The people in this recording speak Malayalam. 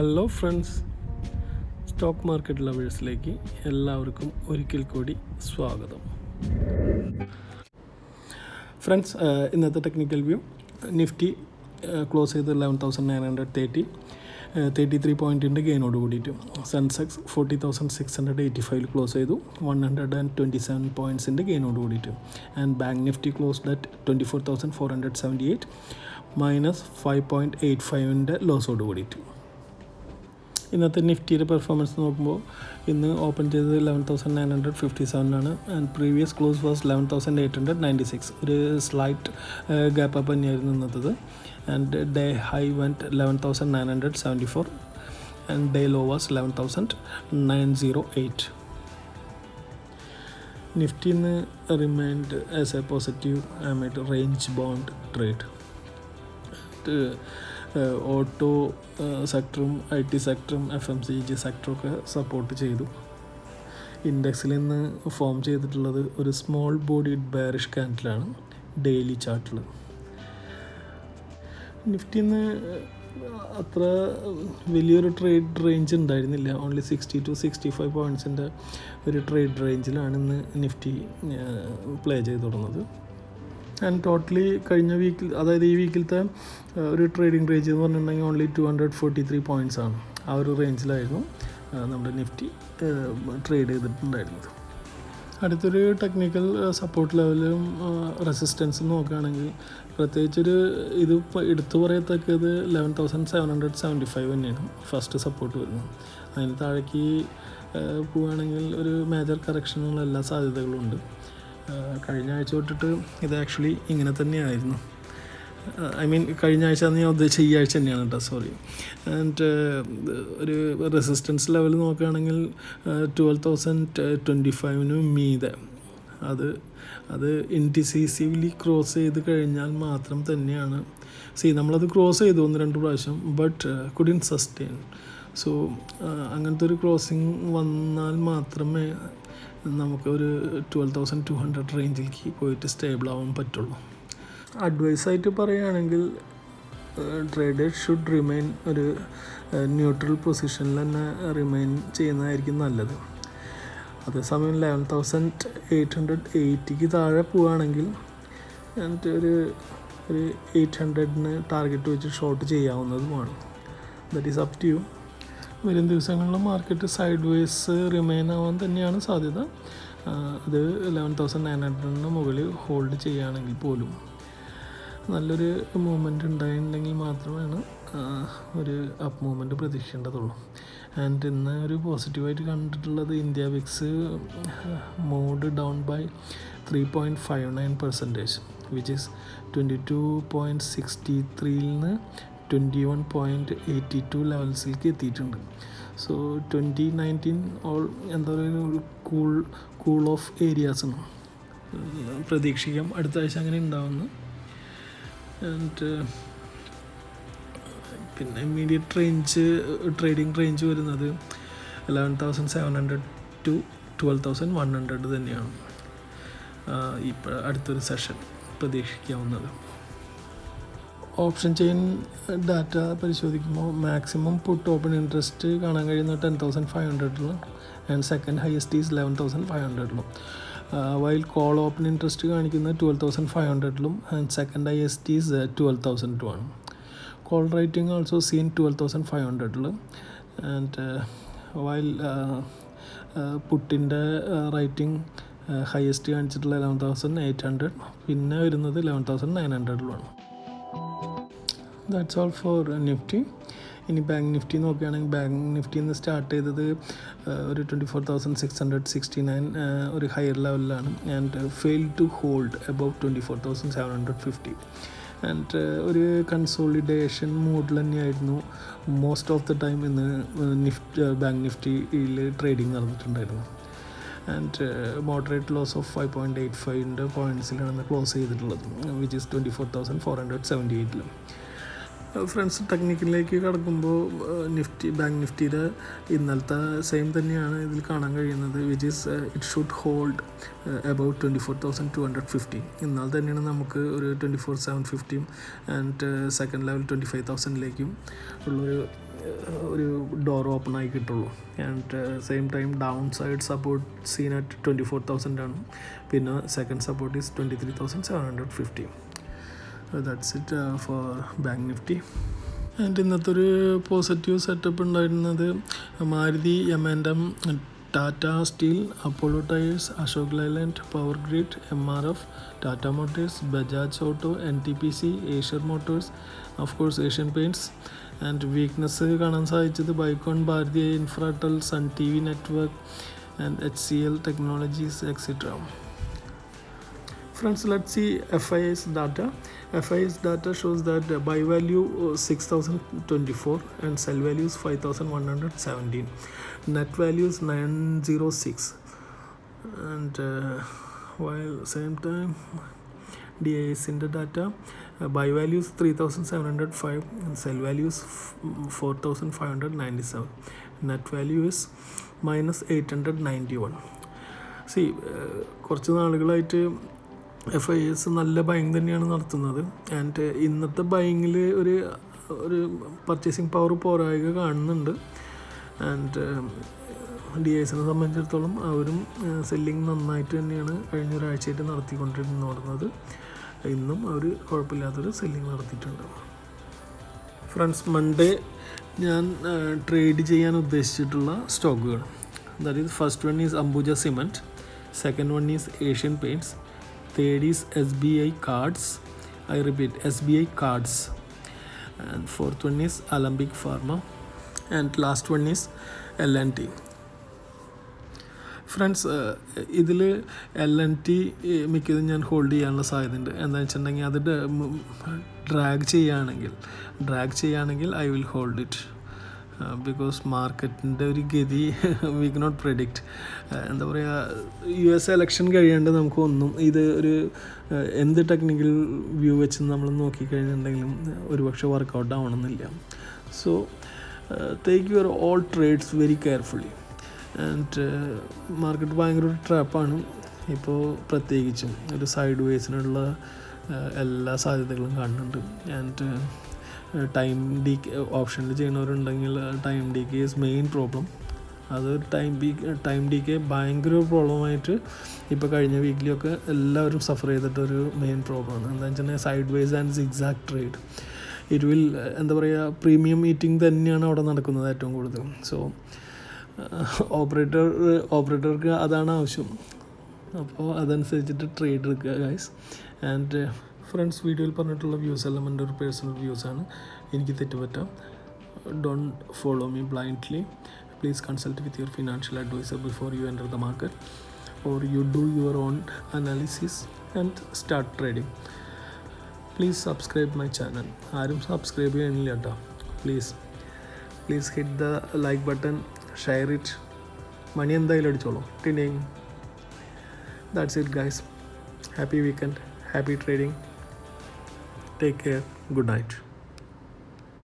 ഹലോ ഫ്രണ്ട്സ്, സ്റ്റോക്ക് മാർക്കറ്റ് ലവേഴ്സിലേക്ക് എല്ലാവർക്കും ഒരിക്കൽ കൂടി സ്വാഗതം. ഫ്രണ്ട്സ്, ഇന്നത്തെ ടെക്നിക്കൽ വ്യൂ. നിഫ്റ്റി ക്ലോസ് ചെയ്ത് 11,930 33 പോയിൻറ്റിൻ്റെ ഗെയിനോട് കൂടിയിട്ട്. സെൻസെക്സ് 40,685 ക്ലോസ് ചെയ്തു 127 പോയിൻറ്റ്സിൻ്റെ ഗെയിനോട് കൂടിയിട്ട്. And bank Nifty closed at 24,478 -5.85 ലോസോട് കൂടിയിട്ട്. ഇന്നത്തെ നിഫ്റ്റിയുടെ പെർഫോമൻസ് നോക്കുമ്പോൾ ഇന്ന് ഓപ്പൺ ചെയ്തത് 11,957 ആൻഡ് പ്രീവിയസ് ക്ലോസ് വാസ് 11,896. ഒരു സ്ലൈറ്റ് ഗ്യാപ്പ് അപ്പ് തന്നെയായിരുന്നു ഇന്നത്തത്. And day high went 11,974 and day low was 11,908. Nifty ഇന്ന് remained as a positive amid range bound trade. Auto സെക്ടറും IT സെക്ടറും FMCG സെക്ടറും ഒക്കെ സപ്പോർട്ട് ചെയ്തു. ഇൻഡെക്സിൽ ഇന്ന് ഫോം ചെയ്തിട്ടുള്ളത് ഒരു സ്മോൾ ബോഡിഡ് ബെയറിഷ് ക്യാൻഡിലാണ് ഡെയിലി ചാർട്ടിൽ. നിഫ്റ്റി ഇന്ന് അത്ര വലിയൊരു ട്രേഡ് റേഞ്ച് ഉണ്ടായിരുന്നില്ല. ഓൺലി 60 to 65 പോയിൻറ്റ്സിൻ്റെ ഒരു ട്രേഡ് റേഞ്ചിലാണ് ഇന്ന് നിഫ്റ്റി പ്ലേ ചെയ്ത് തുടങ്ങുന്നത്. ആൻഡ് ടോട്ടലി കഴിഞ്ഞ വീക്കിൽ, അതായത് ഈ വീക്കിലത്തെ ഒരു ട്രേഡിംഗ് റേഞ്ച് എന്ന് പറഞ്ഞിട്ടുണ്ടെങ്കിൽ ഓൺലി 243 പോയിൻറ്റ്സ് ആണ്. ആ ഒരു റേഞ്ചിലായിരുന്നു നമ്മുടെ നിഫ്റ്റി ട്രേഡ് ചെയ്തിട്ടുണ്ടായിരുന്നത്. അടുത്തൊരു ടെക്നിക്കൽ സപ്പോർട്ട് ലെവലും റെസിസ്റ്റൻസും നോക്കുകയാണെങ്കിൽ പ്രത്യേകിച്ചൊരു ഇത് എടുത്തു പറയത്തക്കത് 11,775 തന്നെയാണ് ഫസ്റ്റ് സപ്പോർട്ട് വരുന്നത്. അതിന് താഴേക്ക് പോവുകയാണെങ്കിൽ ഒരു മേജർ കറക്ഷനുള്ള എല്ലാ സാധ്യതകളും ഉണ്ട്. കഴിഞ്ഞ ആഴ്ച തൊട്ടിട്ട് ഇത് ആക്ച്വലി ഇങ്ങനെ തന്നെയായിരുന്നു. കഴിഞ്ഞ ആഴ്ച എന്ന് ഞാൻ ഉദ്ദേശിച്ച ഈ ആഴ്ച തന്നെയാണ് കേട്ടോ, സോറി. ആൻഡ് ഒരു റെസിസ്റ്റൻസ് ലെവൽ നോക്കുകയാണെങ്കിൽ 12,025 മീതെ അത് ഇൻഡിസിസീവ്ലി ക്രോസ് ചെയ്ത് കഴിഞ്ഞാൽ മാത്രം തന്നെയാണ്. നമ്മളത് ക്രോസ് ചെയ്തു 1-2 പ്രാവശ്യം, ബട്ട് കുഡിൻ സസ്റ്റെയിൻ. സോ അങ്ങനത്തെ ഒരു ക്രോസിങ് വന്നാൽ മാത്രമേ നമുക്കൊരു 12,200 റേഞ്ചിലേക്ക് പോയിട്ട് സ്റ്റേബിൾ ആവാൻ പറ്റുള്ളൂ. അഡ്വൈസായിട്ട് പറയുകയാണെങ്കിൽ ട്രേഡേഴ്സ് ഷുഡ് റിമെയിൻ ഒരു ന്യൂട്രൽ പൊസിഷനിൽ തന്നെ റിമെയിൻ ചെയ്യുന്നതായിരിക്കും നല്ലത്. അതേസമയം 11,880 താഴെ പോവുകയാണെങ്കിൽ ഒരു 800 ടാർഗറ്റ് വെച്ച് ഷോർട്ട് ചെയ്യാവുന്നതുമാണ്. That is up to you. വരും ദിവസങ്ങളിൽ മാർക്കറ്റ് സൈഡ് വേസ് റിമെയിൻ ആവാൻ തന്നെയാണ് സാധ്യത. അത് 11,900 മുകളിൽ ഹോൾഡ് ചെയ്യുകയാണെങ്കിൽ പോലും നല്ലൊരു മൂവ്മെൻറ്റ് ഉണ്ടായിട്ടുണ്ടെങ്കിൽ മാത്രമാണ് ഒരു അപ്പ് മൂവ്മെൻറ്റ് പ്രതീക്ഷിക്കേണ്ടതുള്ളൂ. ആൻഡ് ഇന്ന് ഒരു പോസിറ്റീവായിട്ട് കണ്ടിട്ടുള്ളത് India VIX moved down by 3.59%, which is 22.63 നിന്ന് 21.82 ലെവൽസിലേക്ക് എത്തിയിട്ടുണ്ട്. സോ 2019 എന്താ പറയുക, ഒരു കൂൾ ഓഫ് ഏരിയാസാണ് പ്രതീക്ഷിക്കാം. അടുത്ത ആഴ്ച അങ്ങനെ ഉണ്ടാവുന്നു. ആൻഡ് പിന്നെ ഇമ്മീഡിയറ്റ് ട്രേഡിംഗ് റേഞ്ച് വരുന്നത് 11,700 to 12,100 തന്നെയാണ് ഇപ്പോൾ അടുത്തൊരു സെഷൻ പ്രതീക്ഷിക്കാവുന്നത്. ഓപ്ഷൻ ചെയിൻ ഡാറ്റ പരിശോധിക്കുമ്പോൾ മാക്സിമം പുട്ട് ഓപ്പൺ ഇൻട്രസ്റ്റ് കാണാൻ കഴിയുന്ന 10,500 and second highest is 11,500. While call open interest കാണിക്കുന്നത് 12,500 ആൻഡ് സെക്കൻഡ് ഹയസ്റ്റ് ഈസ് 12,000 ആണ്. Call rating also seen 12,500 and while പുട്ടിൻ്റെ റേറ്റിംഗ് ഹയസ്റ്റ് കാണിച്ചിട്ടുള്ള 11,800, പിന്നെ വരുന്നത് 11,900 ദാറ്റ്സ് ഓൾ ഫോർ നിഫ്റ്റി. ഇനി ബാങ്ക് നിഫ്റ്റി നോക്കുകയാണെങ്കിൽ ബാങ്ക് നിഫ്റ്റി ഇന്ന് സ്റ്റാർട്ട് ചെയ്തത് ഒരു 24,669 ഒരു ഹയർ ലെവലിലാണ് and fail to hold above 24,750. And ഒരു കൺസോളിഡേഷൻ മൂഡിൽ തന്നെയായിരുന്നു മോസ്റ്റ് ഓഫ് ദ ടൈം ഇന്ന് ബാങ്ക് നിഫ്റ്റിയിൽ ട്രേഡിങ് നടന്നിട്ടുണ്ടായിരുന്നു. ആൻഡ് മോഡറേറ്റ് ലോസ് ഓഫ് 5.85 പോയിൻറ്റ്സിലാണ് ക്ലോസ് ചെയ്തിട്ടുള്ളത്, വിച്ച് ഈസ് 24,478. ഫ്രണ്ട്സ്, ടെക്നിക്കലിലേക്ക് കടക്കുമ്പോൾ ബാങ്ക് നിഫ്റ്റിയുടെ ഇന്നലത്തെ സെയിം തന്നെയാണ് ഇതിൽ കാണാൻ കഴിയുന്നത്, which is it should hold about 24,250. ഇന്നലെ തന്നെയാണ് നമുക്ക് ഒരു 24,750 ആൻഡ് സെക്കൻഡ് ലെവൽ 25,000ലേക്കും ഒരു ഡോർ ഓപ്പൺ ആയി കിട്ടുള്ളൂ. And same time down side support seen at 24,000 ആണ്. പിന്നെ second support is 23,750. That's it for bank Nifty. And ഇന്നത്തെ ഒരു പോസിറ്റീവ് സെറ്റപ്പ് ഉണ്ടായിരുന്നത് മാരുതി, എം&എം, Tata steel, Apollo tyres, Ashok Leyland, power grid, MRF, Tata motors, Bajaj auto, NTPC, Eicher motors, of course Asian paints. And weakness കാണാൻ സാധിച്ചത് Biocon, Bharti Infratel, sun TV network and HCL technologies etcetera. Friends, let's see FIS data. FIS data shows that buy value 6,024 and sell value is 5,117. Net value is 906. And while same time DIS in the data, buy value is 3,705 and sell value is 4,597. Net value is minus 891. See, കുറച്ച് നാളുകളായിട്ട് FIS നല്ല ബൈങ് തന്നെയാണ് നടത്തുന്നത്. ആൻഡ് ഇന്നത്തെ ബൈങ്ങിൽ ഒരു പർച്ചേസിങ് പവർ പോരായ്ക കാണുന്നുണ്ട്. ആൻഡ് DISനെ സംബന്ധിച്ചിടത്തോളം അവരും സെല്ലിങ് നന്നായിട്ട് തന്നെയാണ് കഴിഞ്ഞ ഒരാഴ്ചയായിട്ട് നടത്തിക്കൊണ്ടിരുന്നത്. ഇന്നും അവർ കുഴപ്പമില്ലാത്തൊരു സെല്ലിങ് നടത്തിയിട്ടുണ്ട്. ഫ്രണ്ട്സ്, മൺഡേ ഞാൻ ട്രേഡ് ചെയ്യാൻ ഉദ്ദേശിച്ചിട്ടുള്ള സ്റ്റോക്കുകൾ, that is first one is Ambuja cement, second one is Asian paints, third is SBI cards, I repeat SBI cards, and fourth one is Alembic Pharma, and last one is L&T. Friends, ഇതിൽ L&T മിക്കതും ഞാൻ ഹോൾഡ് ചെയ്യാനുള്ള സാധ്യതയുണ്ട്. എന്താണെന്ന് വെച്ചിട്ടുണ്ടെങ്കിൽ അത് ഡ്രാഗ് ചെയ്യുകയാണെങ്കിൽ I will hold it, because മാർക്കറ്റിൻ്റെ ഒരു ഗതി വി കനോട്ട് പ്രെഡിക്റ്റ്. എന്താ പറയുക, US എലക്ഷൻ കഴിയാണ്ട് നമുക്കൊന്നും ഇത് എന്ത് ടെക്നിക്കൽ വ്യൂ വെച്ച് നമ്മൾ നോക്കിക്കഴിഞ്ഞിട്ടുണ്ടെങ്കിലും ഒരുപക്ഷെ വർക്കൗട്ട് ആവണമെന്നില്ല. So take your all trades very carefully. And market ഭയങ്കര ഒരു ട്രാപ്പാണ് ഇപ്പോൾ, പ്രത്യേകിച്ചും ഒരു സൈഡ് വേസിനുള്ള എല്ലാ സാധ്യതകളും കാണുന്നുണ്ട്. ആൻഡ് ടൈം ഓപ്ഷനിൽ ചെയ്യുന്നവരുണ്ടെങ്കിൽ time decay is main problem. അത് ടൈം ഡീക്ക് ഭയങ്കര പ്രോബ്ലമായിട്ട് ഇപ്പോൾ കഴിഞ്ഞ വീക്കിലൊക്കെ എല്ലാവരും സഫർ ചെയ്തിട്ടൊരു മെയിൻ പ്രോബ്ലമാണ്. എന്താണെന്ന് വെച്ചിട്ടുണ്ടെങ്കിൽ side vase and സിഗ്സാക്ട് trade. It will എന്താ പറയുക, പ്രീമിയം മീറ്റിംഗ് തന്നെയാണ് അവിടെ നടക്കുന്നത് ഏറ്റവും കൂടുതൽ. സോ ഓപ്പറേറ്റർക്ക് അതാണ് ആവശ്യം. അപ്പോൾ അതനുസരിച്ചിട്ട് ട്രേഡ് എടുക്കുക ഗൈസ്. ആൻഡ് ഫ്രണ്ട്സ്, വീഡിയോയിൽ പറഞ്ഞിട്ടുള്ള വ്യൂസ് എല്ലാം എൻ്റെ ഒരു പേഴ്സണൽ വ്യൂസാണ്, എനിക്ക് തെറ്റുപറ്റാം. Don't follow me blindly. Please consult with your financial advisor before you enter the market, or you do your own analysis and start trading. Please subscribe my channel. ആരും സബ്സ്ക്രൈബ് ചെയ്യണില്ല കേട്ടോ. Please hit the like button, share it. Money എന്തായാലും അടിച്ചോളൂ. ടിനിങ്. That's it guys. Happy weekend, happy trading. Take care. Good night.